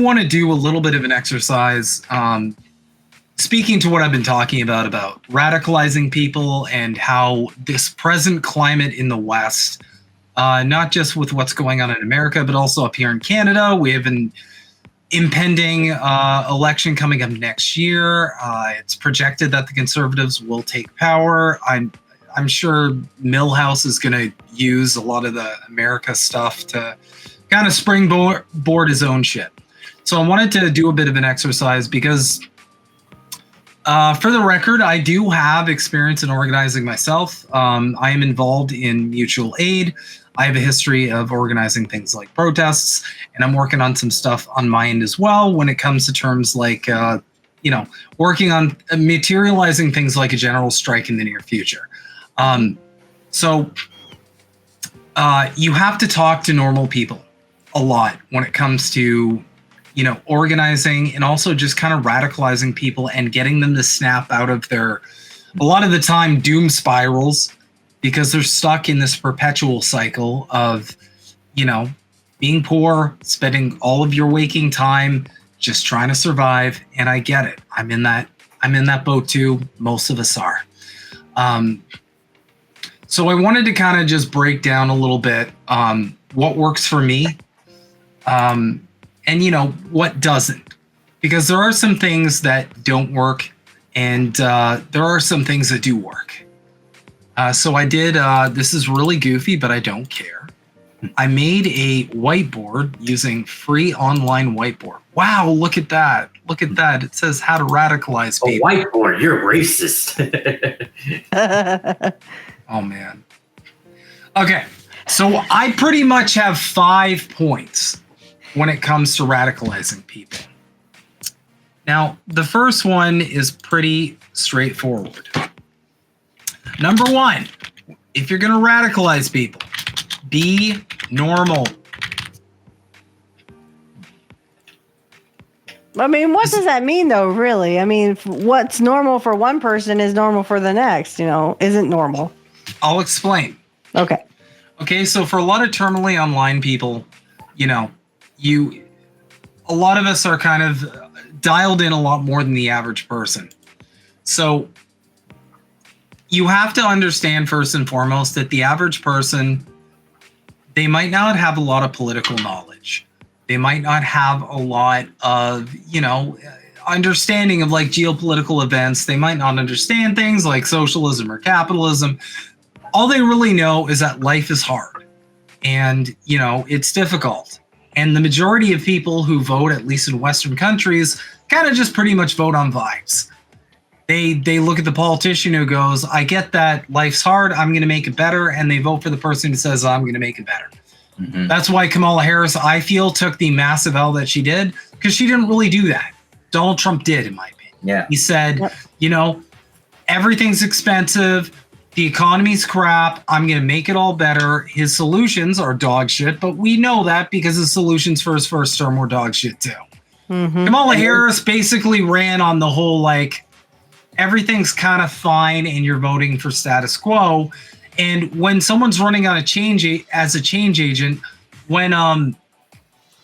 want to do a little bit of an exercise, speaking to what I've been talking about radicalizing people and how this present climate in the West, not just with what's going on in America, but also up here in Canada, we have an impending election coming up next year. It's projected that the Conservatives will take power. I'm sure Milhouse is going to use a lot of the America stuff to kind of springboard his own shit. So I wanted to do a bit of an exercise because, for the record, I do have experience in organizing myself. I am involved in mutual aid. I have a history of organizing things like protests, and I'm working on some stuff on my end as well when it comes to terms like, working on materializing things like a general strike in the near future. So you have to talk to normal people a lot when it comes to, organizing and also just kind of radicalizing people and getting them to snap out of their, a lot of the time, doom spirals, because they're stuck in this perpetual cycle of, being poor, spending all of your waking time just trying to survive. And I get it. I'm in that boat too. Most of us are. So I wanted to kind of just break down a little bit what works for me, and what doesn't, because there are some things that don't work, and there are some things that do work. So I did. This is really goofy, but I don't care. I made a whiteboard using free online whiteboard. Wow, look at that. Look at that. It says how to radicalize people. A whiteboard, you're racist. Oh, man. Okay, so I pretty much have 5 points when it comes to radicalizing people. Now, the first one is pretty straightforward. Number 1, if you're going to radicalize people, be normal. I mean, what does that mean, though, really? I mean, what's normal for one person is normal for the next, isn't normal. I'll explain. Okay. Okay, so for a lot of terminally online people, a lot of us are kind of dialed in a lot more than the average person. So you have to understand first and foremost that the average person, they might not have a lot of political knowledge. They might not have a lot of, understanding of like geopolitical events. They might not understand things like socialism or capitalism. All they really know is that life is hard and, it's difficult. And the majority of people who vote, at least in Western countries, kind of just pretty much vote on vibes. They look at the politician who goes, I get that life's hard, I'm going to make it better. And they vote for the person who says, I'm going to make it better. Mm-hmm. That's why Kamala Harris, I feel, took the massive L that she did, because she didn't really do that. Donald Trump did, in my opinion. Yeah. He said, everything's expensive. The economy's crap. I'm going to make it all better. His solutions are dog shit, but we know that because his solutions for his first term were dog shit too. Mm-hmm. Kamala Harris basically ran on the whole, like, everything's kind of fine and you're voting for status quo. And when someone's running on as a change agent, when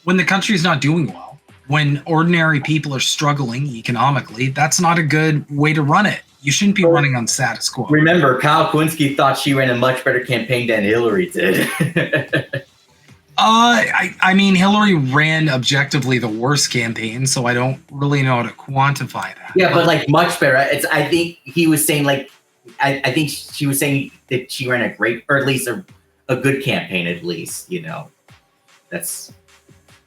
the country's not doing well, when ordinary people are struggling economically, that's not a good way to run it. You shouldn't be running on status quo. Remember, Kyle Kulinski thought she ran a much better campaign than Hillary did. I mean, Hillary ran objectively the worst campaign, so I don't really know how to quantify that. Yeah, but like much better. I think he was saying I think she was saying that she ran a great, or at least a good campaign, at least, That's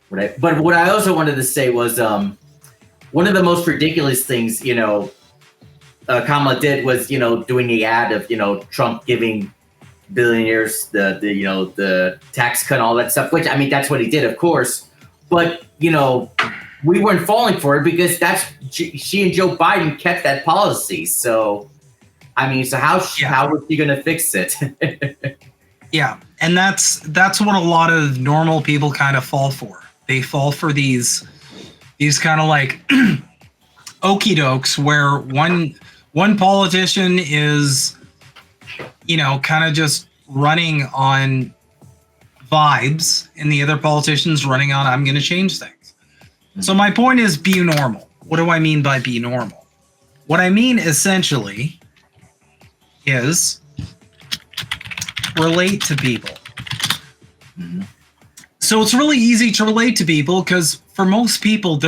but what I also wanted to say was one of the most ridiculous things, Kamala did was, doing the ad of, Trump giving billionaires the tax cut and all that stuff, which, I mean, that's what he did, of course. But, we weren't falling for it because she and Joe Biden kept that policy. So, I mean, so how was she going to fix it? Yeah. And that's what a lot of normal people kind of fall for. They fall for these kind of like okie dokes where one politician is, kind of just running on vibes and the other politician's running on, I'm going to change things. So my point is be normal. What do I mean by be normal? What I mean essentially is relate to people. So it's really easy to relate to people because for most people,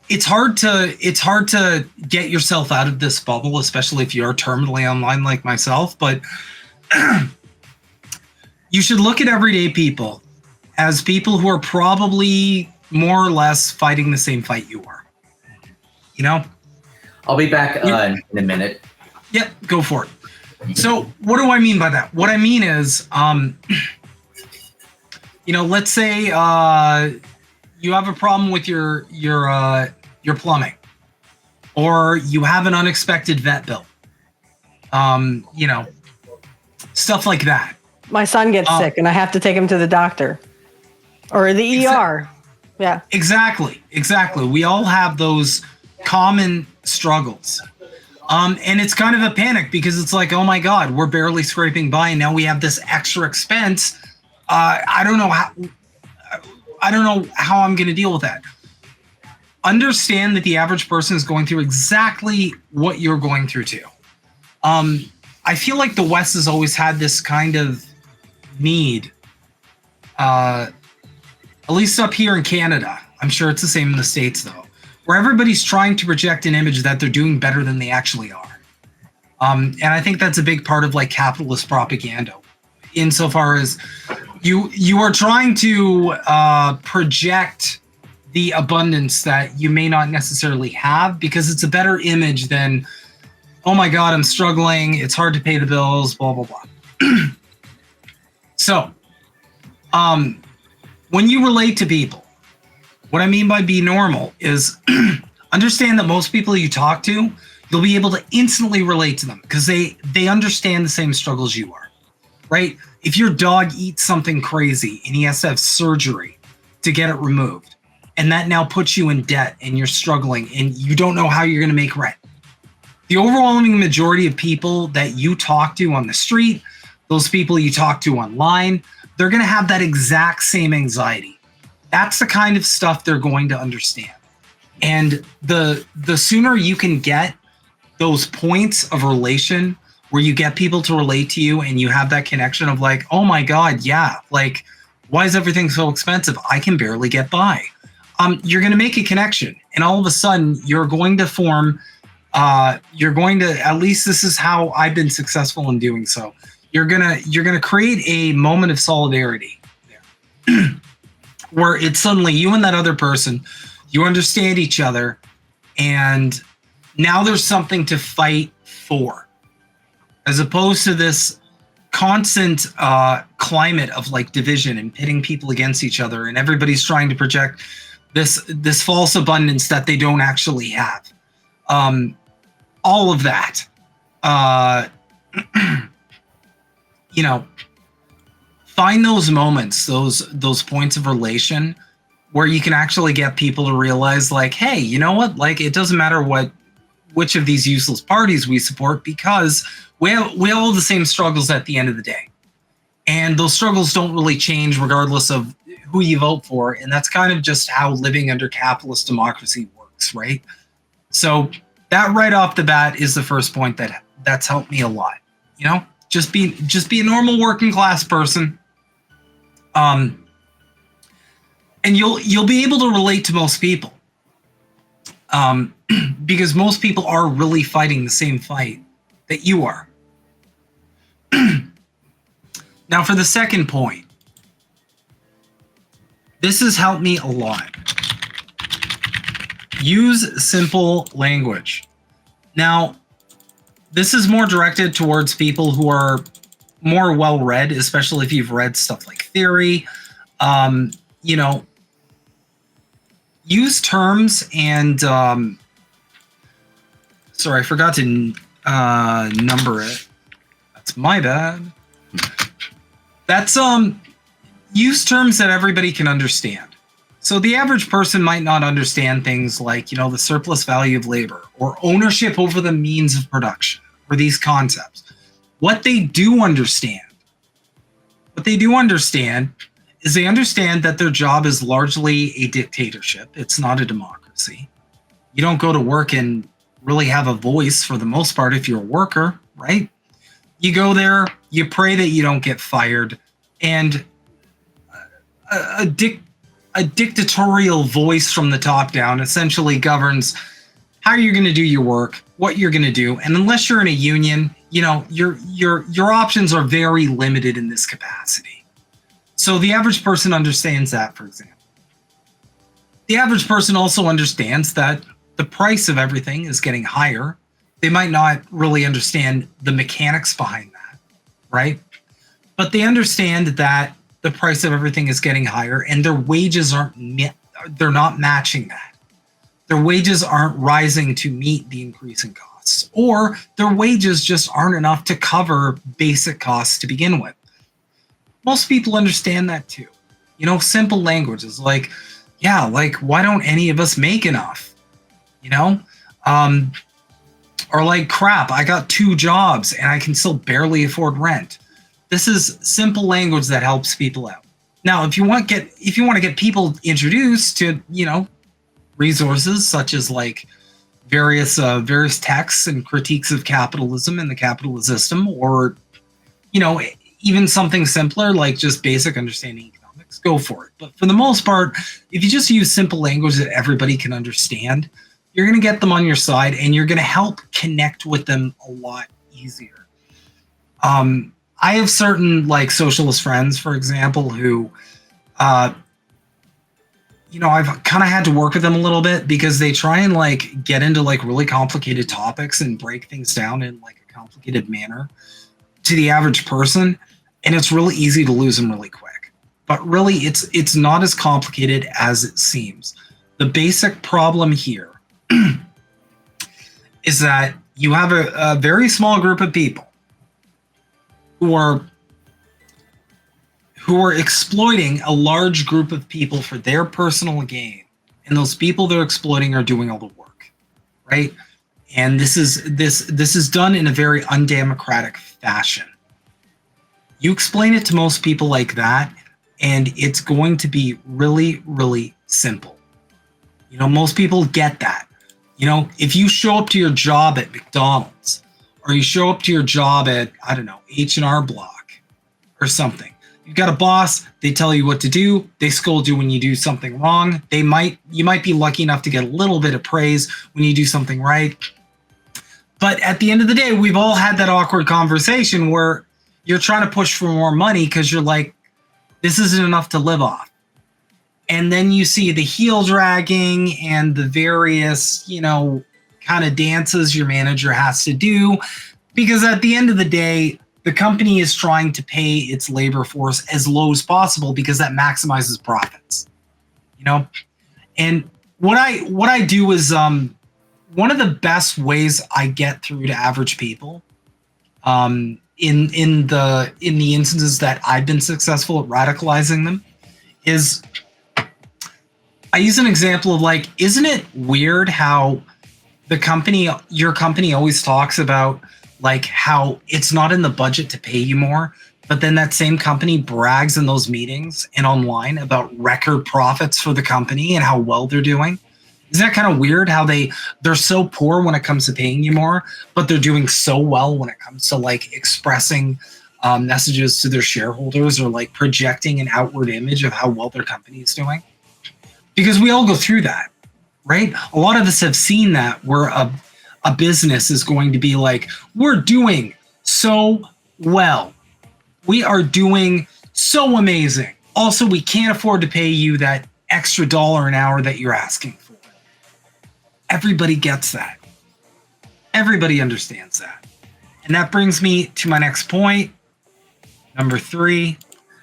it's hard to get yourself out of this bubble, especially if you're terminally online like myself. But you should look at everyday people as people who are probably more or less fighting the same fight you are. You know? I'll be back in a minute. Yep, go for it. So what do I mean by that? What I mean is, let's say you have a problem with your plumbing, or you have an unexpected vet bill. Stuff like that. My son gets sick and I have to take him to the doctor or the ER. Yeah. Exactly. We all have those common struggles. And it's kind of a panic because it's like, oh my God, we're barely scraping by and now we have this extra expense. I don't know how I'm going to deal with that. Understand that the average person is going through exactly what you're going through too. I feel like the West has always had this kind of need, at least up here in Canada. I'm sure it's the same in the States though, where everybody's trying to project an image that they're doing better than they actually are. And I think that's a big part of like capitalist propaganda, insofar as you are trying to project the abundance that you may not necessarily have because it's a better image than, oh my God, I'm struggling, it's hard to pay the bills, blah, blah, blah. So, when you relate to people, what I mean by be normal is understand that most people you talk to, you'll be able to instantly relate to them because they understand the same struggles you are, right? If your dog eats something crazy and he has to have surgery to get it removed, and that now puts you in debt and you're struggling and you don't know how you're going to make rent. The overwhelming majority of people that you talk to on the street, those people you talk to online, they're going to have that exact same anxiety. That's the kind of stuff they're going to understand. And the sooner you can get those points of relation where you get people to relate to you and you have that connection of like, oh my God, yeah, like, why is everything so expensive? I can barely get by. You're going to make a connection, and all of a sudden you're going to form, at least this is how I've been successful in doing so. You're gonna create a moment of solidarity there, where it's suddenly you and that other person, you understand each other, and now there's something to fight for, as opposed to this constant climate of like division and pitting people against each other, and everybody's trying to project this false abundance that they don't actually have. All of that, find those moments, those points of relation where you can actually get people to realize like, hey, you know what? Like, it doesn't matter which of these useless parties we support because we all have the same struggles at the end of the day. And those struggles don't really change regardless of who you vote for. And that's kind of just how living under capitalist democracy works, right? So that right off the bat is the first point that's helped me a lot. Just be a normal working class person. And you'll be able to relate to most people. Because most people are really fighting the same fight that you are. Now, for the second point, this has helped me a lot. Use simple language. Now, this is more directed towards people who are more well-read, especially if you've read stuff like theory. Use terms and sorry, I forgot to number it. That's my bad. That's use terms that everybody can understand. So the average person might not understand things like, the surplus value of labor or ownership over the means of production or these concepts. What they do understand is they understand that their job is largely a dictatorship. It's not a democracy. You don't go to work and really have a voice for the most part if you're a worker, right? You go there, you pray that you don't get fired, and a dictatorial voice from the top down essentially governs how you're going to do your work, what you're going to do, and unless you're in a union, your options are very limited in this capacity. So the average person understands that, for example. The average person also understands that the price of everything is getting higher. They might not really understand the mechanics behind that, right? But they understand that the price of everything is getting higher and their wages they're not matching that. Their wages aren't rising to meet the increase in costs, or their wages just aren't enough to cover basic costs to begin with. Most people understand that too. Simple language is like, yeah, like, why don't any of us make enough? Or like, crap, I got 2 jobs and I can still barely afford rent. This is simple language that helps people out. Now, if you want to get people introduced to, resources such as like various texts and critiques of capitalism and the capitalist system, or, even something simpler like just basic understanding economics, go for it. But for the most part, if you just use simple language that everybody can understand, you're going to get them on your side and you're going to help connect with them a lot easier. I have certain like socialist friends, for example, who, I've kind of had to work with them a little bit because they try and like get into like really complicated topics and break things down in like a complicated manner to the average person. And it's really easy to lose them really quick. But really, it's not as complicated as it seems. The basic problem here is that you have a very small group of people who are exploiting a large group of people for their personal gain, and those people they're exploiting are doing all the work, right? And this is done in a very undemocratic fashion. You explain it to most people like that, and it's going to be really, really simple. Most people get that. If you show up to your job at McDonald's, or you show up to your job at, I don't know, H&R Block or something, you've got a boss, they tell you what to do, they scold you when you do something wrong. You might be lucky enough to get a little bit of praise when you do something right. But at the end of the day, we've all had that awkward conversation where you're trying to push for more money because you're like, this isn't enough to live off. And then you see the heel dragging and the various, kind of dances your manager has to do, because at the end of the day, the company is trying to pay its labor force as low as possible because that maximizes profits. And what I do is one of the best ways I get through to average people, in the instances that I've been successful at radicalizing them, is I use an example of like, isn't it weird how your company always talks about like how it's not in the budget to pay you more, but then that same company brags in those meetings and online about record profits for the company and how well they're doing? Isn't that kind of weird how they're so poor when it comes to paying you more, but they're doing so well when it comes to like expressing messages to their shareholders or like projecting an outward image of how well their company is doing? Because we all go through that, right? A lot of us have seen that where a business is going to be like, we're doing so well. We are doing so amazing. Also, we can't afford to pay you that extra $1 an hour that you're asking for. Everybody gets that. Everybody understands that. And that brings me to my next point, number 3.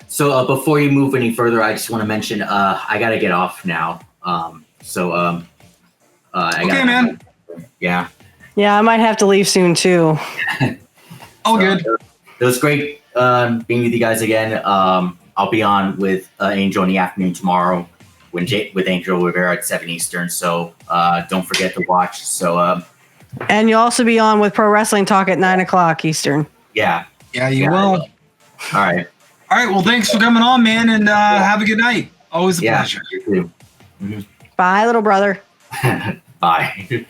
So before you move any further, I just want to mention I got to get off now. Okay, man. Yeah. Yeah, I might have to leave soon too. All good. It was great being with you guys again. I'll be on with Angel in the afternoon tomorrow with Angel Rivera at 7 Eastern. So don't forget to watch. So and you'll also be on with Pro Wrestling Talk at 9 o'clock Eastern. Yeah. Yeah, you will. All right. All right. Well, thanks for coming on, man, and have a good night. Always a pleasure. You too. Mhm. Bye, little brother. Bye.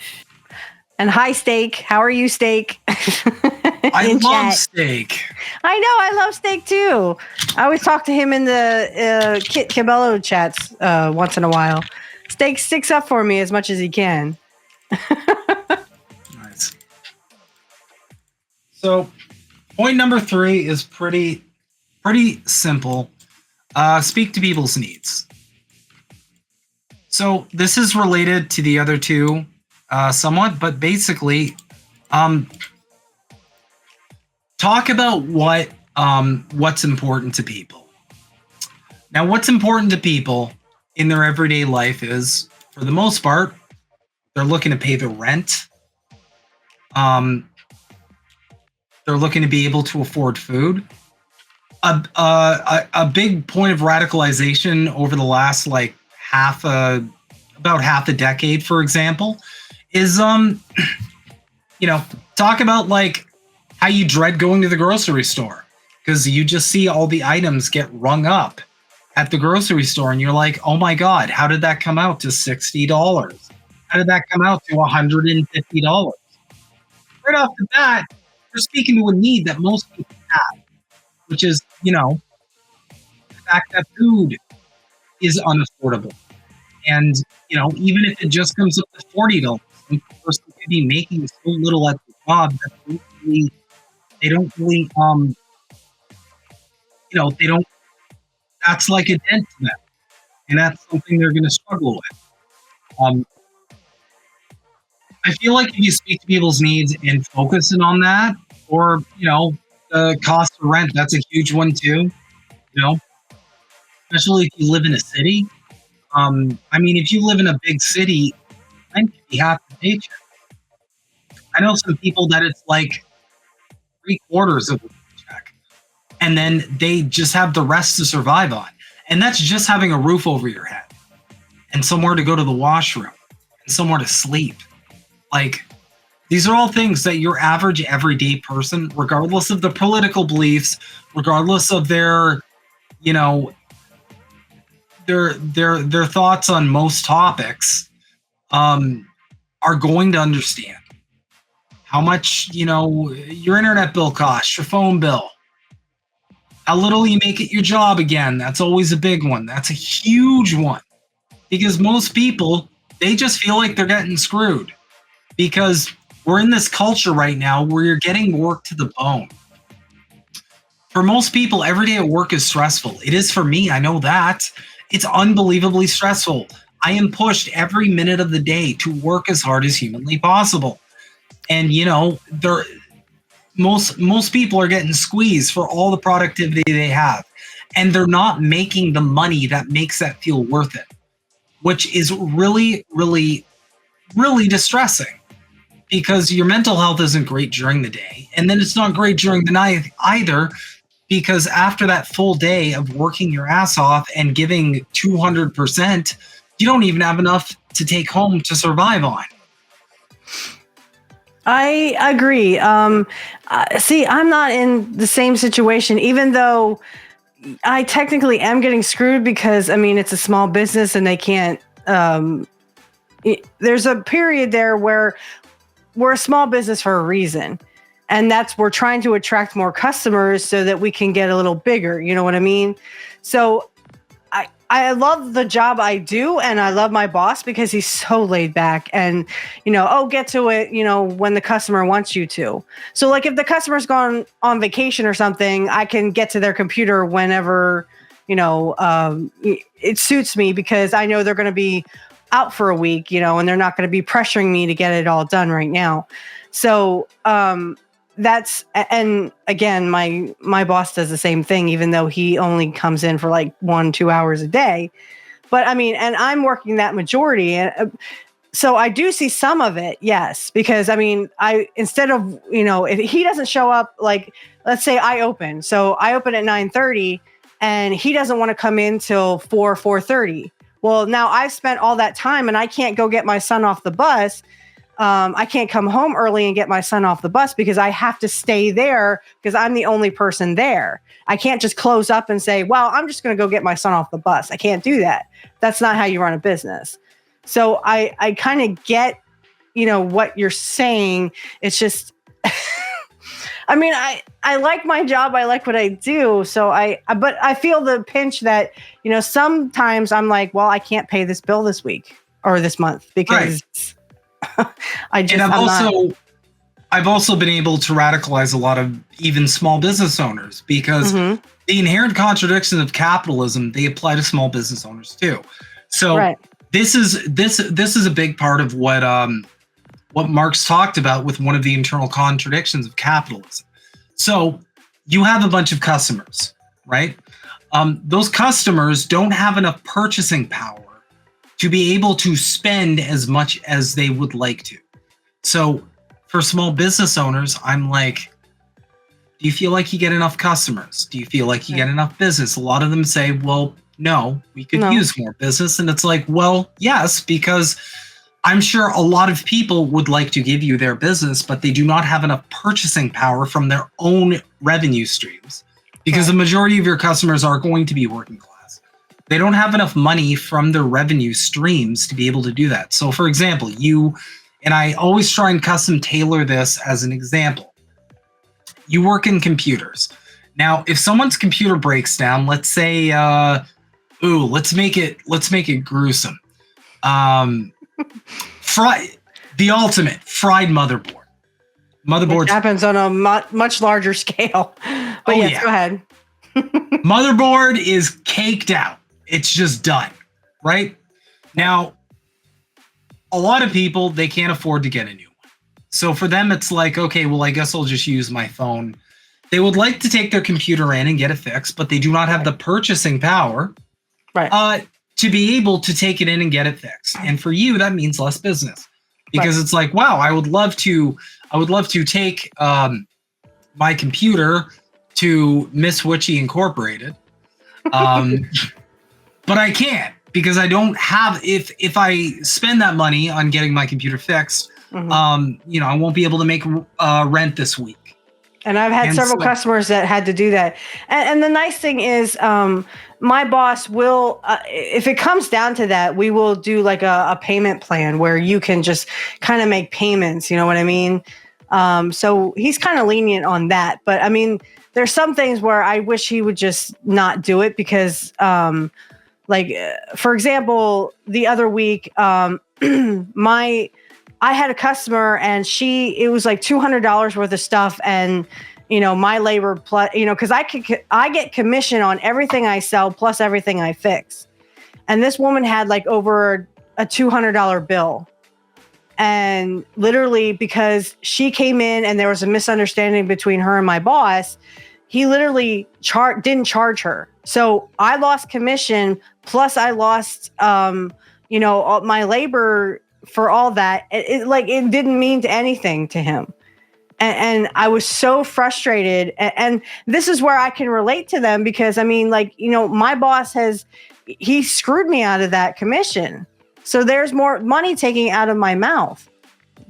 And hi, Steak. How are you, Steak? I In love chat. steak. I know. I love Steak too. I always talk to him in the Kit Cabello chats once in a while. Steak sticks up for me as much as he can. Nice. So, point number 3 is pretty simple. Speak to people's needs. So this is related to the other two somewhat, but basically, talk about what's important to people. Now, what's important to people in their everyday life is, for the most part, they're looking to pay the rent. They're looking to be able to afford food. A big point of radicalization over the last like about half a decade, for example, is talk about like how you dread going to the grocery store because you just see all the items get rung up at the grocery store and you're like, oh my God, how did that come out to $60? How did that come out to $150? Right off the bat, you're speaking to a need that most people have, which is, the fact that food is unaffordable. And, even if it just comes up to $40, some person could be making so little at the job that they don't really, that's like a dent to them. And that's something they're going to struggle with. I feel like if you speak to people's needs and focus in on that, or, the cost of rent, that's a huge one too, especially if you live in a city. If you live in a big city, rent can be half the paycheck. I know some people that it's like 3/4 of the paycheck, and then they just have the rest to survive on. And that's just having a roof over your head and somewhere to go to the washroom and somewhere to sleep. Like, these are all things that your average everyday person, regardless of the political beliefs, regardless of their, their thoughts on most topics, are going to understand. How much, your internet bill costs, your phone bill, how little you make at your job again. That's always a big one. That's a huge one. Because most people, they just feel like they're getting screwed. Because we're in this culture right now where you're getting work to the bone. For most people, every day at work is stressful. It is for me, I know that. It's unbelievably stressful. I am pushed every minute of the day to work as hard as humanly possible. And, most people are getting squeezed for all the productivity they have. And they're not making the money that makes that feel worth it, which is really, really, really distressing. Because your mental health isn't great during the day. And then it's not great during the night either, because after that full day of working your ass off and giving 200%, you don't even have enough to take home to survive on. I agree. See, I'm not in the same situation, even though I technically am getting screwed because, it's a small business and they can't. There's a period there where we're a small business for a reason. And we're trying to attract more customers so that we can get a little bigger. You know what I mean? So I love the job I do, and I love my boss because he's so laid back and, get to it, when the customer wants you to. So like if the customer's gone on vacation or something, I can get to their computer whenever, it suits me because I know they're going to be out for a week, and they're not going to be pressuring me to get it all done right now. So, and again, my boss does the same thing, even though he only comes in for like 1-2 hours a day. But and I'm working that majority. And so I do see some of it. Yes. Because instead of, if he doesn't show up, like, let's say I open at 9:30 and he doesn't want to come in till 4:30. Well, now I've spent all that time and I can't go get my son off the bus. I can't come home early and get my son off the bus because I have to stay there because I'm the only person there. I can't just close up and say, well, I'm just going to go get my son off the bus. I can't do that. That's not how you run a business. So I kind of get, what you're saying. It's just, I mean, I like my job. I like what I do. So but I feel the pinch that, sometimes I'm like, well, I can't pay this bill this week or this month because I've also been able to radicalize a lot of even small business owners because the inherent contradictions of capitalism, they apply to small business owners too. So this is a big part of what Marx talked about with one of the internal contradictions of capitalism. So you have a bunch of customers, right? Those customers don't have enough purchasing power to be able to spend as much as they would like to. So for small business owners, I'm like, do you feel like you get enough customers? Do you feel like you get enough business? A lot of them say, well, no, we could use more business. And it's like, well, yes, because I'm sure a lot of people would like to give you their business, but they do not have enough purchasing power from their own revenue streams because the majority of your customers are going to be working class. They don't have enough money from their revenue streams to be able to do that. So for example, and I always try and custom tailor this as an example. You work in computers. Now, if someone's computer breaks down, let's say, let's make it gruesome. The ultimate fried motherboard. Which happens on a much larger scale. But go ahead. Motherboard is caked out. It's just done, right? Now, a lot of people, they can't afford to get a new one. So for them, it's like, okay, well, I guess I'll just use my phone. They would like to take their computer in and get it fixed, but they do not have the purchasing power to be able to take it in and get it fixed. And for you, that means less business because it's like, wow, I would love to take my computer to Miss Witchy Incorporated. But I can't because I don't have, if I spend that money on getting my computer fixed, I won't be able to make rent this week. And I've had several customers that had to do that. And the nice thing is my boss will, if it comes down to that, we will do like a payment plan where you can just kind of make payments. You know what I mean? So he's kind of lenient on that. But I mean, there's some things where I wish he would just not do it because for example, the other week, I had a customer and it was like $200 worth of stuff. And, my labor plus, cause I get commission on everything I sell plus everything I fix. And this woman had like over a $200 bill. And literally because she came in and there was a misunderstanding between her and my boss, he literally didn't charge her. So I lost commission plus I lost, my labor for all that. It didn't mean anything to him. And I was so frustrated. And this is where I can relate to them because I mean, my boss he screwed me out of that commission. So there's more money taking out of my mouth.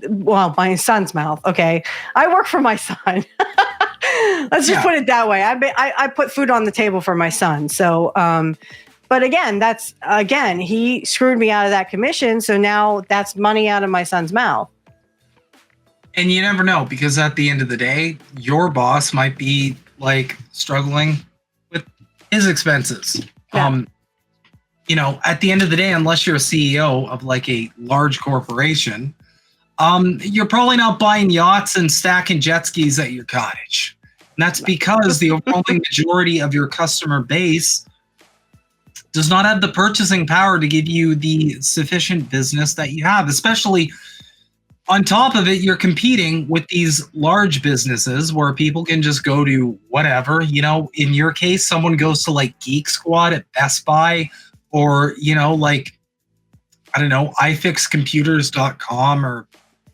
Well, my son's mouth. Okay. I work for my son. Let's just put it that way. I put food on the table for my son. So, but again, he screwed me out of that commission. So now that's money out of my son's mouth. And you never know, because at the end of the day, your boss might be like struggling with his expenses. Yeah. At the end of the day, unless you're a CEO of like a large corporation, you're probably not buying yachts and stacking jet skis at your cottage. And that's because the overwhelming majority of your customer base does not have the purchasing power to give you the sufficient business that you have. Especially on top of it, you're competing with these large businesses where people can just go to whatever. In your case, someone goes to like Geek Squad at Best Buy or, ifixcomputers.com or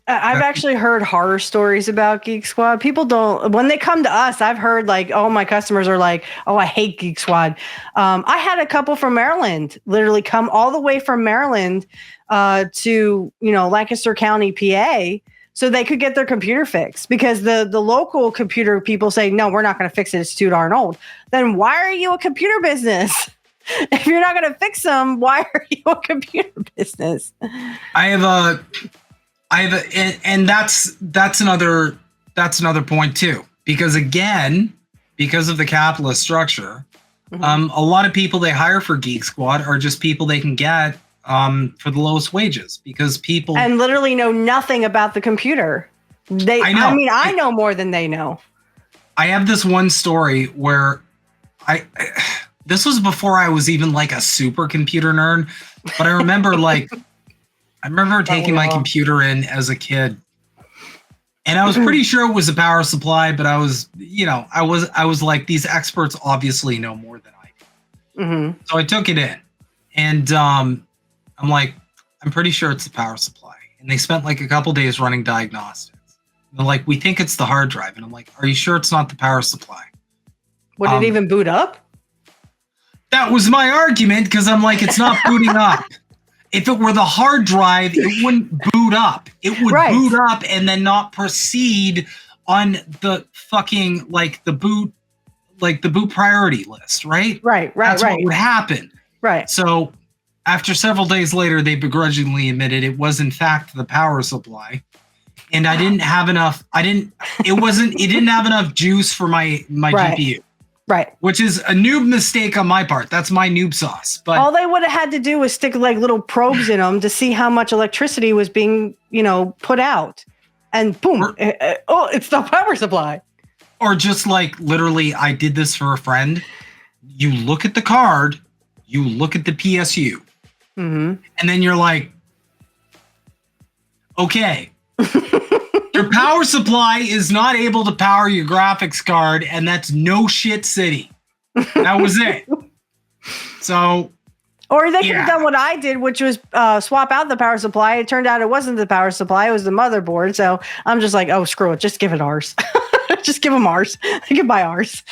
I've actually heard horror stories about Geek Squad. People don't, when they come to us, I've heard like, oh, my customers are like, oh, I hate Geek Squad. I had a couple from Maryland literally come all the way from Maryland to, Lancaster County, PA, so they could get their computer fixed, because the local computer people say, no, we're not going to fix it. It's too darn old. Then why are you a computer business? If you're not going to fix them, why are you a computer business? And that's another point too, because again, because of the capitalist structure, a lot of people they hire for Geek Squad are just people they can get for the lowest wages, because people and literally know nothing about the computer. I know more than they know. I have this one story where this was before I was even like a supercomputer nerd, but I remember taking my computer in as a kid, and I was pretty sure it was a power supply, but I was like, these experts obviously know more than I do. Mm-hmm. So I took it in, and I'm like, I'm pretty sure it's the power supply. And they spent like a couple days running diagnostics. And they're like, we think it's the hard drive. And I'm like, are you sure it's not the power supply? Would it even boot up? That was my argument, because I'm like, it's not booting up. If it were the hard drive, it wouldn't boot up. It would boot up and then not proceed on the fucking the boot priority list, right? Right. That's what would happen. Right. So after several days later, they begrudgingly admitted it was in fact the power supply. And I didn't have enough. It didn't have enough juice for my GPU. Right. Which is a noob mistake on my part. That's my noob sauce. But all they would have had to do was stick like little probes in them to see how much electricity was being, put out. And boom. It's the power supply. Or just like literally, I did this for a friend. You look at the card, you look at the PSU. Mm-hmm. And then you're like, okay. Your power supply is not able to power your graphics card, and that's no shit city. That was it. So, or they could have done what I did, which was swap out the power supply. It turned out it wasn't the power supply; it was the motherboard. So I'm just like, oh, screw it, just give it ours. Just give them ours. They can buy ours.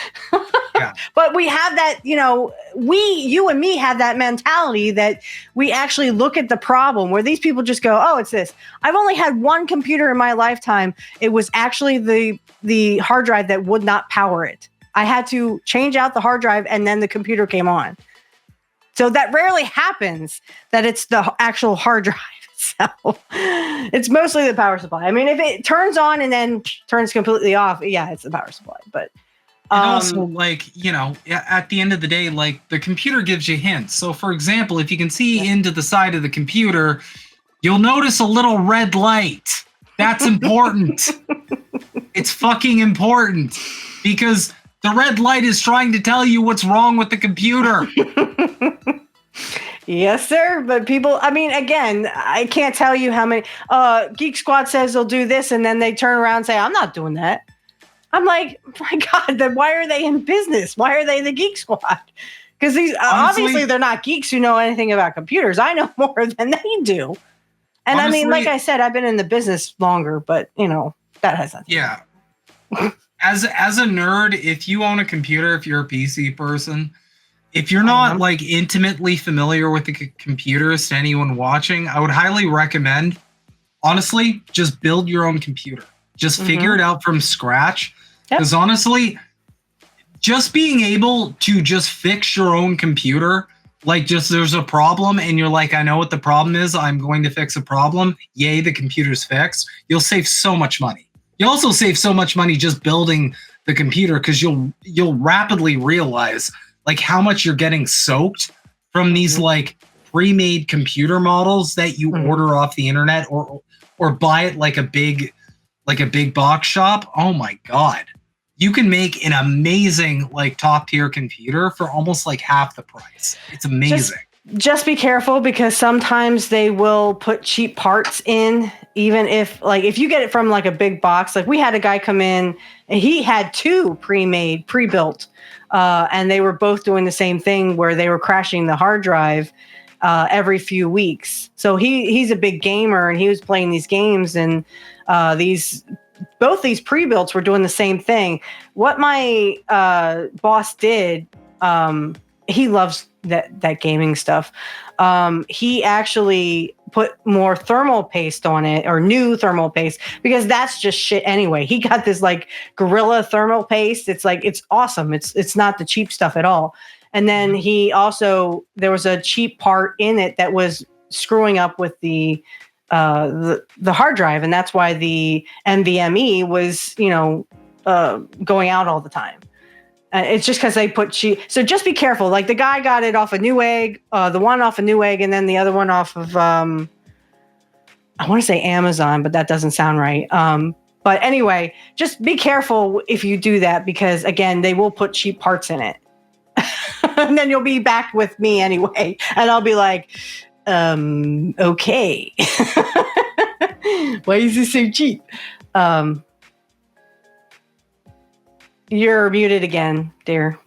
Yeah. But we have that, you and me have that mentality that we actually look at the problem, where these people just go, oh, it's this. I've only had one computer in my lifetime. It was actually the hard drive that would not power it. I had to change out the hard drive, and then the computer came on. So that rarely happens, that it's the actual hard drive. So it's mostly the power supply. I mean, if it turns on and then turns completely off, yeah, it's the power supply. But and also, at the end of the day, the computer gives you hints. So, for example, if you can see into the side of the computer, you'll notice a little red light. That's important. It's fucking important, because the red light is trying to tell you what's wrong with the computer. Yes, sir. But people, I mean, again, I can't tell you how many. Geek Squad says they'll do this, and then they turn around and say, I'm not doing that. I'm like, my God, then why are they in business? Why are they the Geek Squad? Because these obviously they're not geeks who know anything about computers. I know more than they do. And honestly, I mean, like I said, I've been in the business longer, but that has nothing. Yeah. As a nerd, if you own a computer, if you're a PC person, if you're not intimately familiar with the computers, to anyone watching, I would highly recommend, honestly, just build your own computer. Just figure it out from scratch. Because honestly, just being able to just fix your own computer, there's a problem and you're like, I know what the problem is, I'm going to fix a problem. Yay, the computer's fixed. You'll save so much money. You also save so much money just building the computer, because you'll rapidly realize how much you're getting soaked from these pre-made computer models that you order off the internet or buy at a big box shop. Oh my God. You can make an amazing top tier computer for almost half the price. It's amazing. Just be careful, because sometimes they will put cheap parts in, even if if you get it from a big box. We had a guy come in and he had two pre-built, and they were both doing the same thing, where they were crashing the hard drive. every few weeks. So he's a big gamer, and he was playing these games, and both these pre-builds were doing the same thing. What my boss did, he loves that gaming stuff. He actually put more thermal paste on it, or new thermal paste, because that's just shit anyway. He got this like Gorilla thermal paste. It's like, it's awesome. It's not the cheap stuff at all. And then he also, there was a cheap part in it that was screwing up with the hard drive, and that's why the NVMe was, going out all the time. It's just because they put cheap. So just be careful. Like, the guy got it off of Newegg, the one off of Newegg, and then the other one off of I want to say Amazon, but that doesn't sound right. But anyway, just be careful if you do that, because again, they will put cheap parts in it. And then you'll be back with me anyway, and I'll be like, okay. Why is this so cheap? You're muted again, dear.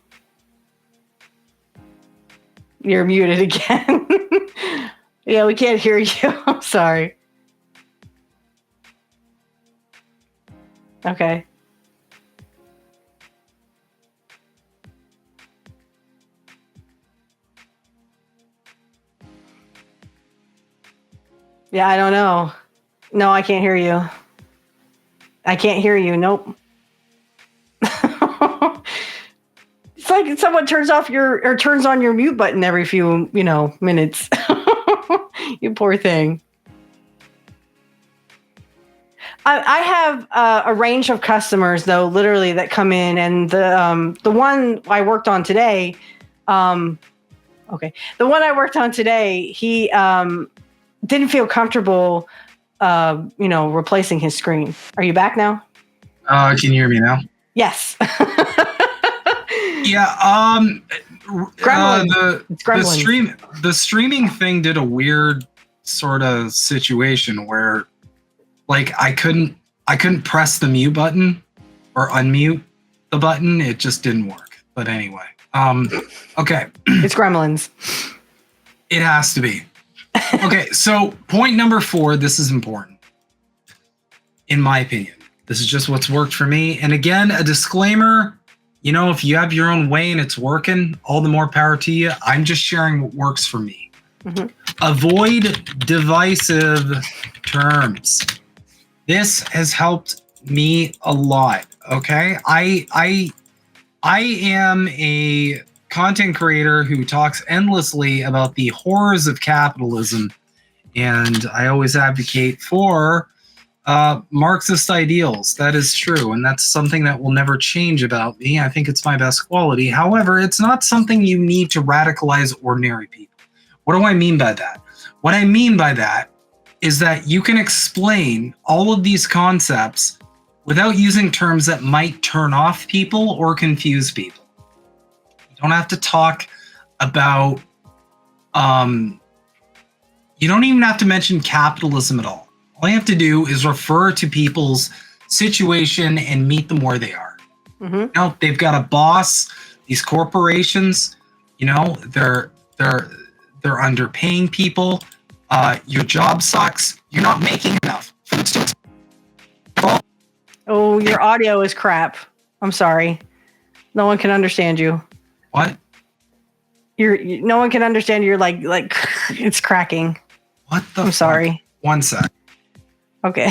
You're muted again. Yeah, we can't hear you. I'm sorry. Okay. Yeah, I don't know. No, I can't hear you. I can't hear you. Nope. It's like someone turns on your mute button every few, minutes. You poor thing. I have a range of customers, though, literally, that come in, and the one I worked on today, the one I worked on today, he didn't feel comfortable, replacing his screen. Are you back now? Can you hear me now? Yes. Yeah. The streaming thing did a weird sort of situation where, like, I couldn't press the mute button or unmute the button. It just didn't work. But anyway, okay. It's Gremlins. It has to be. Okay, so point number 4, this is important. In my opinion, this is just what's worked for me. And again, a disclaimer, if you have your own way and it's working, all the more power to you. I'm just sharing what works for me. Mm-hmm. Avoid divisive terms. This has helped me a lot, okay? I am a content creator who talks endlessly about the horrors of capitalism, and I always advocate for Marxist ideals. That is true, and that's something that will never change about me. I think it's my best quality. However, it's not something you need to radicalize ordinary people. What do I mean by that? What I mean by that is that you can explain all of these concepts without using terms that might turn off people or confuse people. You don't have to talk about, you don't even have to mention capitalism at all. All you have to do is refer to people's situation and meet them where they are. Mm-hmm. They've got a boss. These corporations, they're underpaying people. Your job sucks. You're not making enough. Oh, your audio is crap. I'm sorry. No one can understand you. What? No one can understand you. You're like it's cracking. What the? I'm sorry. 1 sec. Okay.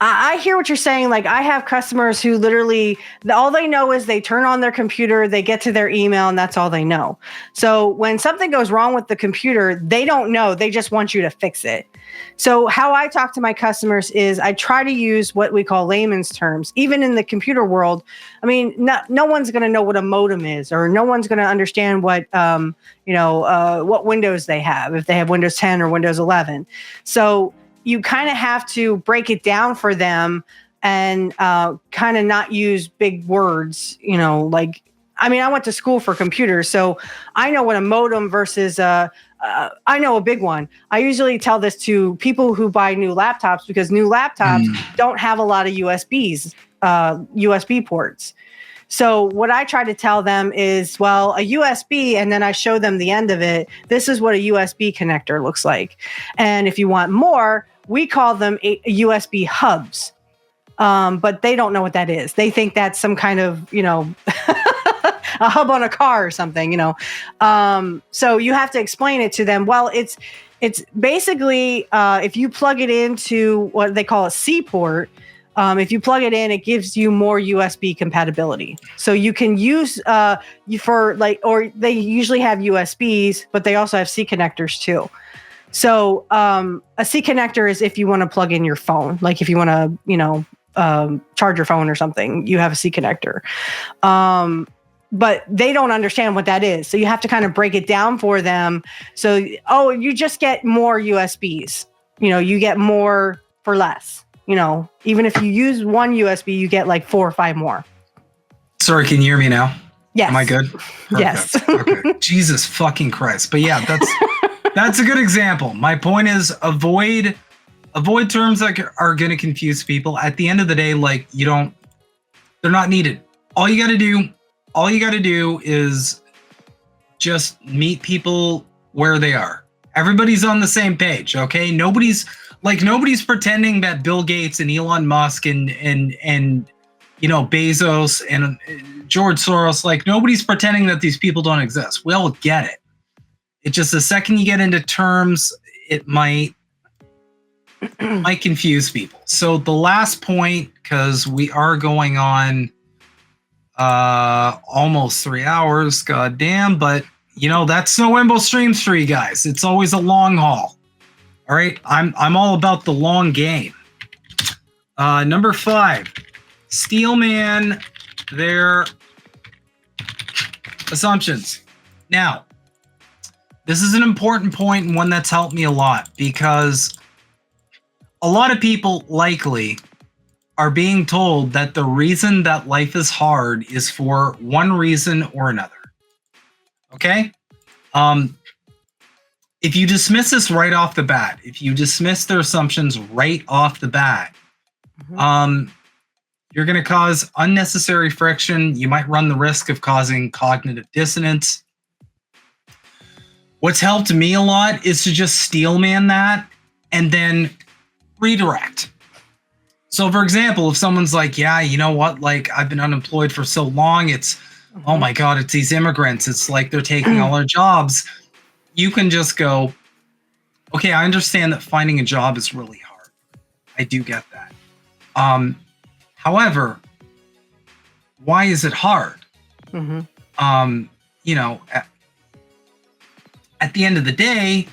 I hear what you're saying. Like, I have customers who literally, all they know is they turn on their computer, they get to their email, and that's all they know. So when something goes wrong with the computer, they don't know. They just want you to fix it. So how I talk to my customers is I try to use what we call layman's terms. Even in the computer world, I mean, no one's going to know what a modem is, or no one's going to understand what Windows they have, if they have Windows 10 or Windows 11. So you kind of have to break it down for them and kind of not use big words, I went to school for computers, so I know what a modem versus I know a big one. I usually tell this to people who buy new laptops, because new laptops don't have a lot of USB ports. So what I try to tell them is, well, a USB, and then I show them the end of it. This is what a USB connector looks like. And if you want more, we call them USB hubs. But they don't know what that is. They think that's some kind of, a hub on a car or something, So you have to explain it to them. Well, it's basically, if you plug it into what they call a C port, if you plug it in, it gives you more USB compatibility. So you can use or they usually have USBs, but they also have C connectors too. So a C connector is if you want to plug in your phone, like if you want to, charge your phone or something, you have a C connector. But they don't understand what that is. So you have to kind of break it down for them. So, you just get more USBs. You get more for less. Even if you use one USB, you get like 4 or 5 more. Sorry, can you hear me now? Yes. Am I good? Yes. Okay. Jesus fucking Christ. But yeah, that's a good example. My point is avoid terms that are going to confuse people. At the end of the day, they're not needed. All you got to do is just meet people where they are. Everybody's on the same page, okay? Nobody's pretending that Bill Gates and Elon Musk and Bezos and George Soros, nobody's pretending that these people don't exist. We all get it. It's just the second you get into terms, it might confuse people. So the last point, because we are going on almost 3 hours, goddamn, but that's no Himbo streams for you guys. It's always a long haul. All right, I'm all about the long game. Number 5, Steelman, their assumptions. Now, this is an important point and one that's helped me a lot, because a lot of people likely are being told that the reason that life is hard is for one reason or another. Okay? If you dismiss this right off the bat, if you dismiss their assumptions right off the bat, you're going to cause unnecessary friction. You might run the risk of causing cognitive dissonance. What's helped me a lot is to just steelman that and then redirect. So for example, if someone's like, yeah, you know what? I've been unemployed for so long. It's, oh my God, it's these immigrants. It's like they're taking all our jobs. You can just go, okay, I understand that finding a job is really hard. I do get that. However, why is it hard? At the end of the day,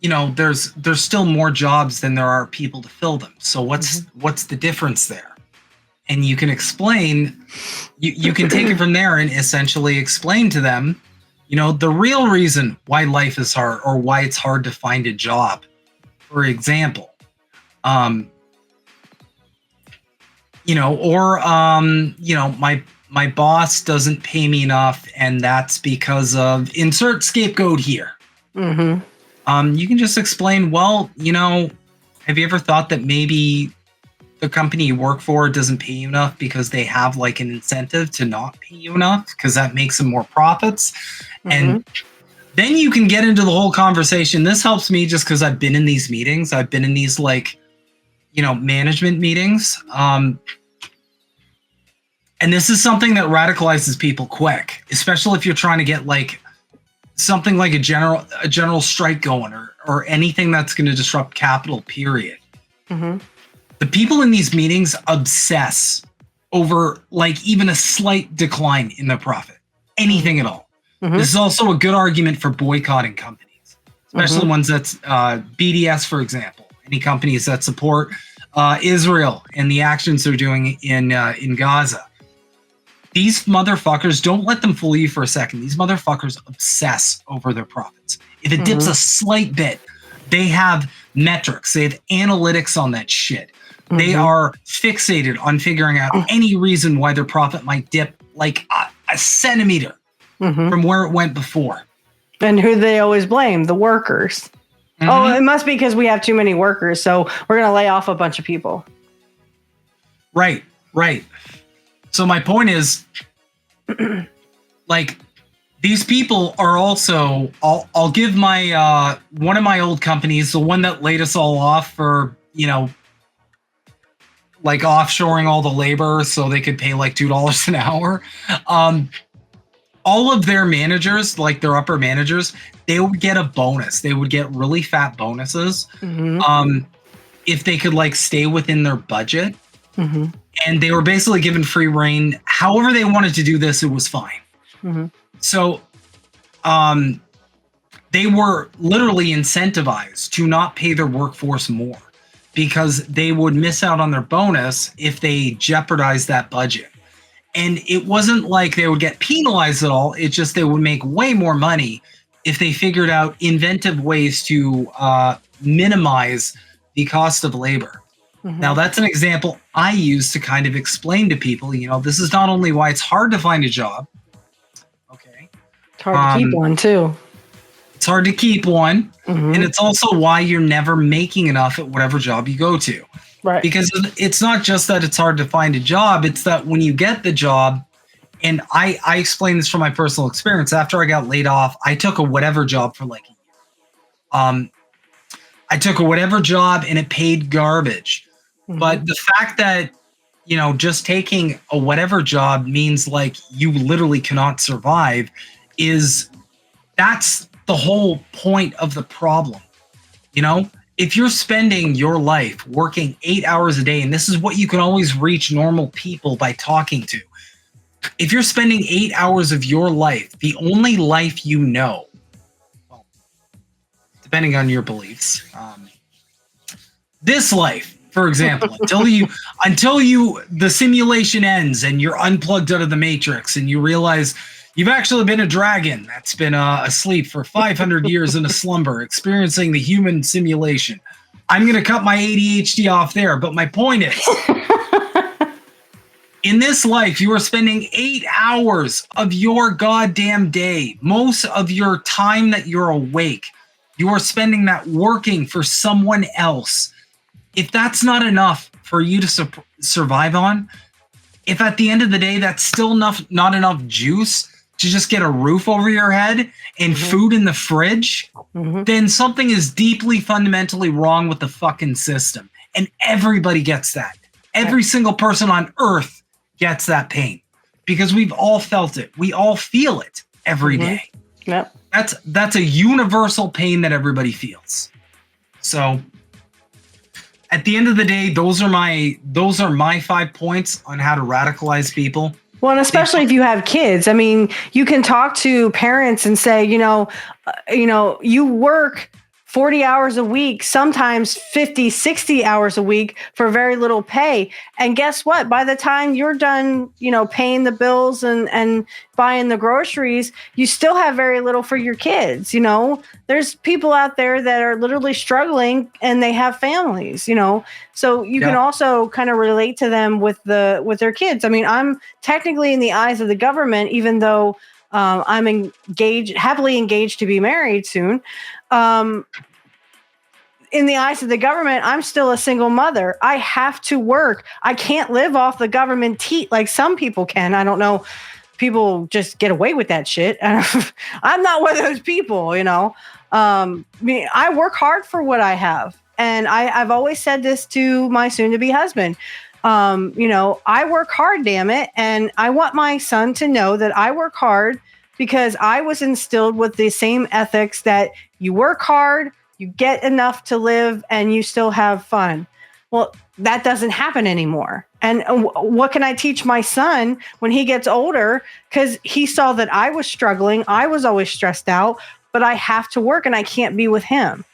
there's still more jobs than there are people to fill them. So what's the difference there? And you can explain, you can take it from there and essentially explain to them, the real reason why life is hard or why it's hard to find a job. For example, my boss doesn't pay me enough, and that's because of insert scapegoat here. You can just explain, well, have you ever thought that maybe the company you work for doesn't pay you enough because they have an incentive to not pay you enough because that makes them more profits? And then you can get into the whole conversation. This helps me just because I've been in these meetings. I've been in these management meetings. And this is something that radicalizes people quick, especially if you're trying to get something like a general strike going or anything that's going to disrupt capital, period. The people in these meetings obsess over like even a slight decline in their profit, anything at all. This is also a good argument for boycotting companies, especially ones that's BDS, for example, any companies that support Israel and the actions they're doing in Gaza. These motherfuckers, don't let them fool you for a second. These motherfuckers obsess over their profits. If it dips a slight bit, they have metrics. They have analytics on that shit. They are fixated on figuring out any reason why their profit might dip like a centimeter from where it went before. And who do they always blame? The workers. Oh, it must be because we have too many workers, so we're going to lay off a bunch of people. Right. So my point is, like these people are also, I'll give my one of my old companies, the one that laid us all off for, like offshoring all the labor so they could pay like $2 an hour. All of their managers, like their upper managers, they would get a bonus. They would get really fat bonuses if they could like stay within their budget. And they were basically given free reign. However they wanted to do this, it was fine. So they were literally incentivized to not pay their workforce more because they would miss out on their bonus if they jeopardized that budget. And it wasn't like they would get penalized at all. It's just they would make way more money if they figured out inventive ways to minimize the cost of labor. Now, that's an example I use to kind of explain to people, this is not only why it's hard to find a job. Okay. It's hard to keep one, too. It's hard to keep one. And it's also why you're never making enough at whatever job you go to. Right. Because it's not just that it's hard to find a job. It's that when you get the job, and I explain this from my personal experience. After I got laid off, I took a whatever job for like a year. I took a whatever job and it paid garbage. But the fact that, just taking a whatever job means like you literally cannot survive that's the whole point of the problem. If you're spending your life working 8 hours a day, and this is what you can always reach normal people by talking to. If you're spending 8 hours of your life, the only life you know, well, depending on your beliefs, this life, for example, until the simulation ends and you're unplugged out of the matrix and you realize you've actually been a dragon that's been asleep for 500 years in a slumber, experiencing the human simulation. I'm going to cut my ADHD off there, but my point is, in this life, you are spending 8 hours of your goddamn day, most of your time that you're awake, you are spending that working for someone else. If that's not enough for you to survive on, if at the end of the day that's still not enough juice to just get a roof over your head and food in the fridge, then something is deeply fundamentally wrong with the fucking system. And everybody gets that. Every single person on earth gets that pain because we've all felt it. We all feel it every day. Yep. That's a universal pain that everybody feels. So at the end of the day, those are my 5 points on how to radicalize people. Well, and especially if you have kids, I mean, you can talk to parents and say, you work 40 hours a week, sometimes 50, 60 hours a week for very little pay. And guess what? By the time you're done, paying the bills and buying the groceries, you still have very little for your kids. There's people out there that are literally struggling and they have families, so you can also kind of relate to them with their kids. I mean, I'm technically in the eyes of the government, even though I'm happily engaged to be married soon. In the eyes of the government, I'm still a single mother. I have to work. I can't live off the government teat like some people can. I don't know. People just get away with that shit. I'm not one of those people, I work hard for what I have. And I've always said this to my soon-to-be husband. I work hard, damn it. And I want my son to know that I work hard because I was instilled with the same ethics that you work hard, you get enough to live, and you still have fun. Well, that doesn't happen anymore. And what can I teach my son when he gets older? Because he saw that I was struggling. I was always stressed out, but I have to work and I can't be with him.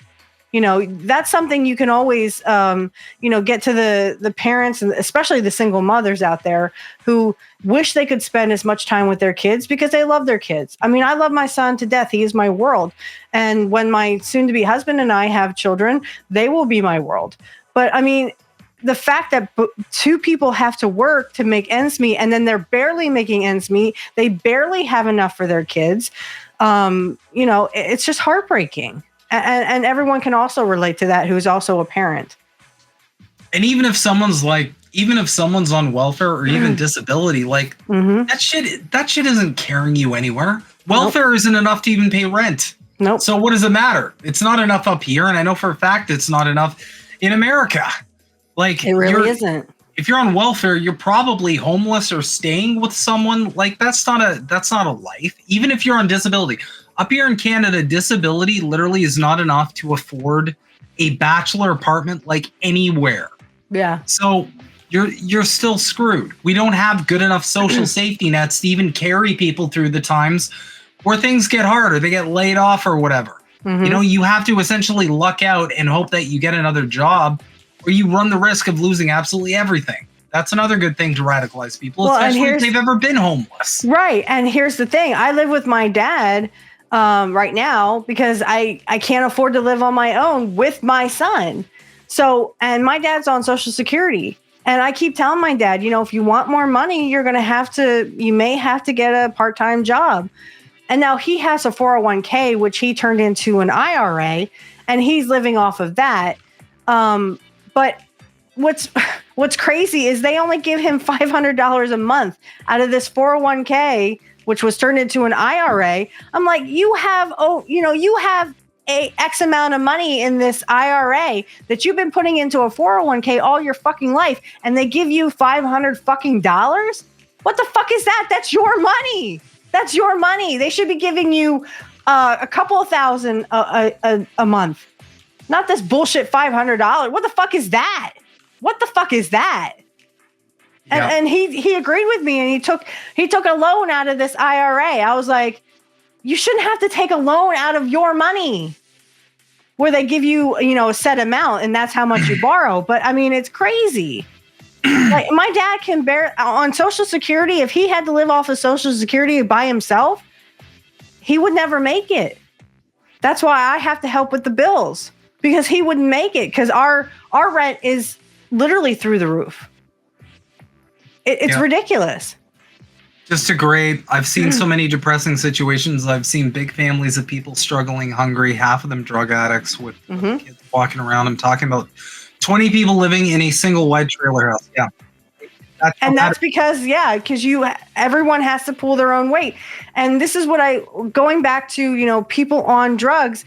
That's something you can always, get to the parents, and especially the single mothers out there who wish they could spend as much time with their kids because they love their kids. I mean, I love my son to death. He is my world. And when my soon-to-be husband and I have children, they will be my world. But I mean, the fact that two people have to work to make ends meet, and then they're barely making ends meet, they barely have enough for their kids. It's just heartbreaking. And everyone can also relate to that who's also a parent. And even if someone's like even if someone's on welfare or even disability, like that shit isn't carrying you anywhere. Welfare isn't enough to even pay rent. Nope. So what does it matter? It's not enough up here, and I know for a fact it's not enough in America. Like, it really isn't. If you're on welfare, you're probably homeless or staying with someone. Like, that's not a life. Even if you're on disability. Up here in Canada, disability literally is not enough to afford a bachelor apartment like anywhere. Yeah. So you're still screwed. We don't have good enough social safety nets to even carry people through the times where things get hard or they get laid off or whatever. You know, you have to essentially luck out and hope that you get another job, or you run the risk of losing absolutely everything. That's another good thing to radicalize people, especially if they've ever been homeless. Right. And here's the thing. I live with my dad right now because I can't afford to live on my own with my son. So, and my dad's on Social Security. And I keep telling my dad, you know, if you want more money, you may have to get a part-time job. And now he has a 401k, which he turned into an IRA, and he's living off of that. But what's crazy is they only give him $500 a month out of this 401k, which was turned into an IRA. I'm like, you have a X amount of money in this IRA that you've been putting into a 401k all your fucking life, and they give you $500 fucking dollars? What the fuck is that? That's your money. That's your money. They should be giving you a couple of thousand a month, not this bullshit $500. What the fuck is that? What the fuck is that? Yeah. And he agreed with me, and he took a loan out of this IRA. I was like, you shouldn't have to take a loan out of your money where they give you, a set amount and that's how much you borrow. But I mean, it's crazy. Like, my dad can bear on Social Security. If he had to live off of Social Security by himself, he would never make it. That's why I have to help with the bills, because he wouldn't make it, because our rent is literally through the roof. It's ridiculous. Just a great, I've seen so many depressing situations. I've seen big families of people struggling, hungry, half of them drug addicts with kids walking around. I'm talking about 20 people living in a single wide trailer house. Yeah. That's because everyone has to pull their own weight. And this is going back to, people on drugs,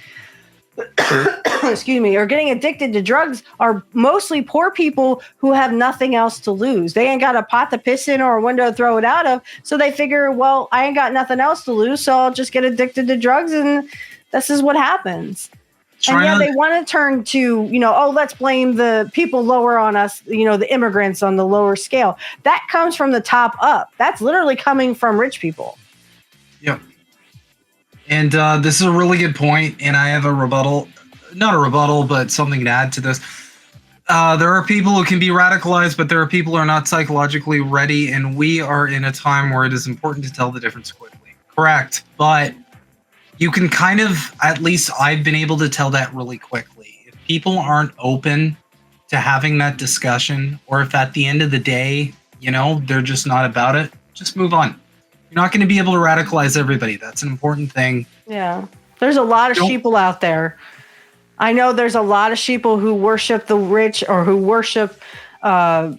excuse me, or getting addicted to drugs are mostly poor people who have nothing else to lose. They ain't got a pot to piss in or a window to throw it out of. So they figure, well, I ain't got nothing else to lose, so I'll just get addicted to drugs, and this is what happens. And they want to turn to, let's blame the people lower on us, the immigrants on the lower scale. That comes from the top up. That's literally coming from rich people. Yep. And this is a really good point, and I have a rebuttal. Not a rebuttal, but something to add to this. There are people who can be radicalized, but there are people who are not psychologically ready, and we are in a time where it is important to tell the difference quickly. Correct. But you can kind of, at least I've been able to tell that really quickly. If people aren't open to having that discussion, or if at the end of the day, they're just not about it, just move on. You're not going to be able to radicalize everybody. That's an important thing. Yeah. There's a lot of sheeple out there. I know there's a lot of sheeple who worship the rich, or who worship, they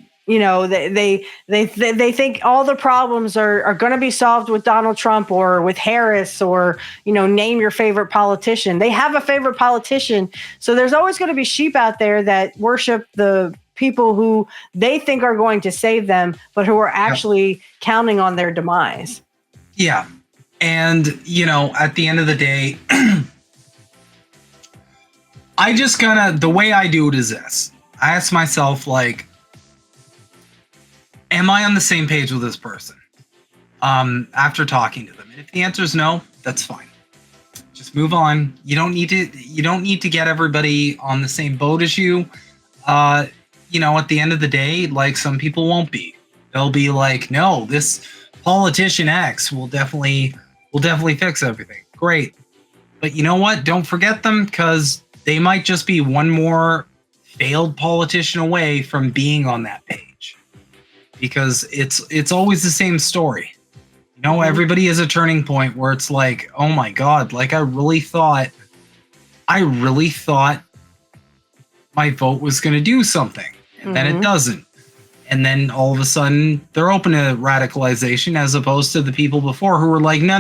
think all the problems are going to be solved with Donald Trump or with Harris, or, name your favorite politician. They have a favorite politician. So there's always going to be sheep out there that worship the people who they think are going to save them, but who are actually counting on their demise. Yeah. And, at the end of the day, I just the way I do it is this. I ask myself, like, am I on the same page with this person? After talking to them. And if the answer is no, that's fine. Just move on. You don't need to get everybody on the same boat as you. At the end of the day, like, some people won't be. They'll be like, no, this politician X will definitely fix everything. Great. But you know what? Don't forget them, because they might just be one more failed politician away from being on that page. Because it's always the same story. Everybody has a turning point where it's like, oh my God, like I really thought my vote was going to do something. And then it doesn't. And then all of a sudden they're open to radicalization, as opposed to the people before who were like, no,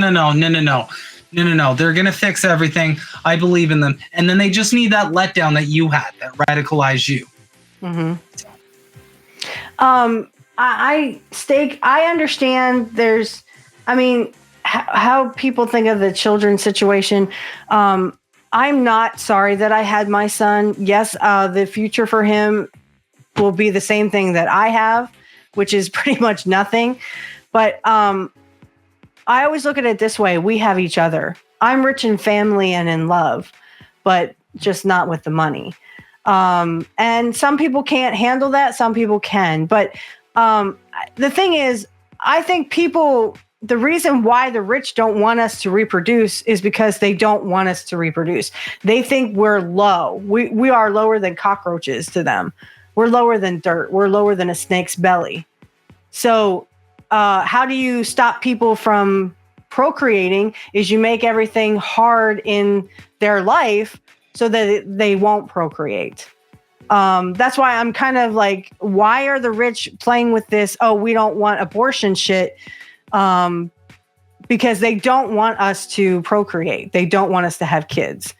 they're going to fix everything. I believe in them. And then they just need that letdown that you had that radicalized you. Mm-hmm. I understand how people think of the children's situation. I'm not sorry that I had my son. Yes, the future for him will be the same thing that I have, which is pretty much nothing. But I always look at it this way. We have each other. I'm rich in family and in love, but just not with the money. And some people can't handle that. Some people can. But the thing is, I think the reason why the rich don't want us to reproduce is because they don't want us to reproduce. They think we're low. We are lower than cockroaches to them. We're lower than dirt. We're lower than a snake's belly. So how do you stop people from procreating is you make everything hard in their life so that they won't procreate. That's why I'm kind of like, why are the rich playing with this? Oh, we don't want abortion shit. Because they don't want us to procreate. They don't want us to have kids.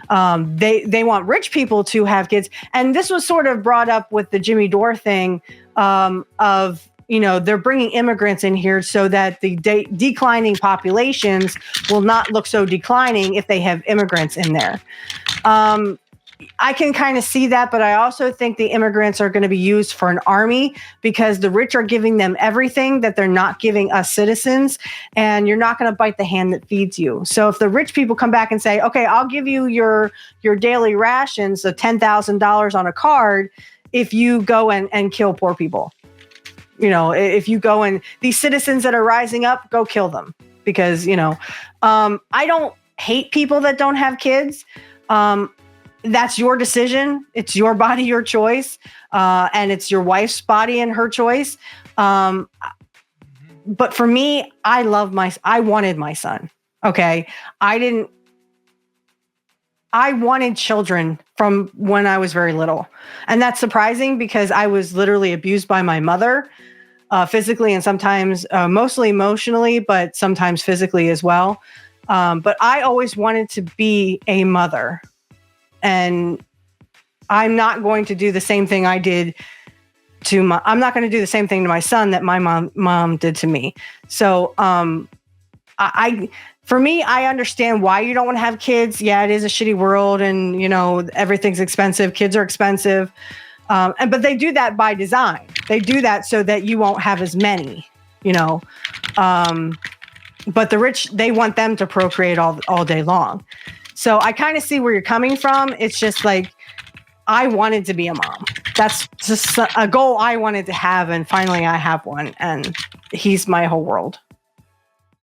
They want rich people to have kids. And this was sort of brought up with the Jimmy Dore thing of, they're bringing immigrants in here so that the declining populations will not look so declining if they have immigrants in there. I can kind of see that, but I also think the immigrants are going to be used for an army because the rich are giving them everything that they're not giving us citizens, and you're not going to bite the hand that feeds you. So if the rich people come back and say, okay, I'll give you your daily rations of $10,000 on a card if you go and kill poor people. If you go and these citizens that are rising up, go kill them because, I don't hate people that don't have kids. That's your decision. It's your body, your choice. And it's your wife's body and her choice. But for me, I wanted my son. Okay. I wanted children from when I was very little. And that's surprising because I was literally abused by my mother, physically and sometimes mostly emotionally, but sometimes physically as well. But I always wanted to be a mother. And I'm not going to do the same thing I did I'm not going to do the same thing to my son that my mom did to me. So, for me, I understand why you don't want to have kids. Yeah, it is a shitty world and, everything's expensive. Kids are expensive. But they do that by design. They do that so that you won't have as many, but the rich, they want them to procreate all day long. So I kind of see where you're coming from. It's just like, I wanted to be a mom. That's just a goal I wanted to have. And finally I have one and he's my whole world.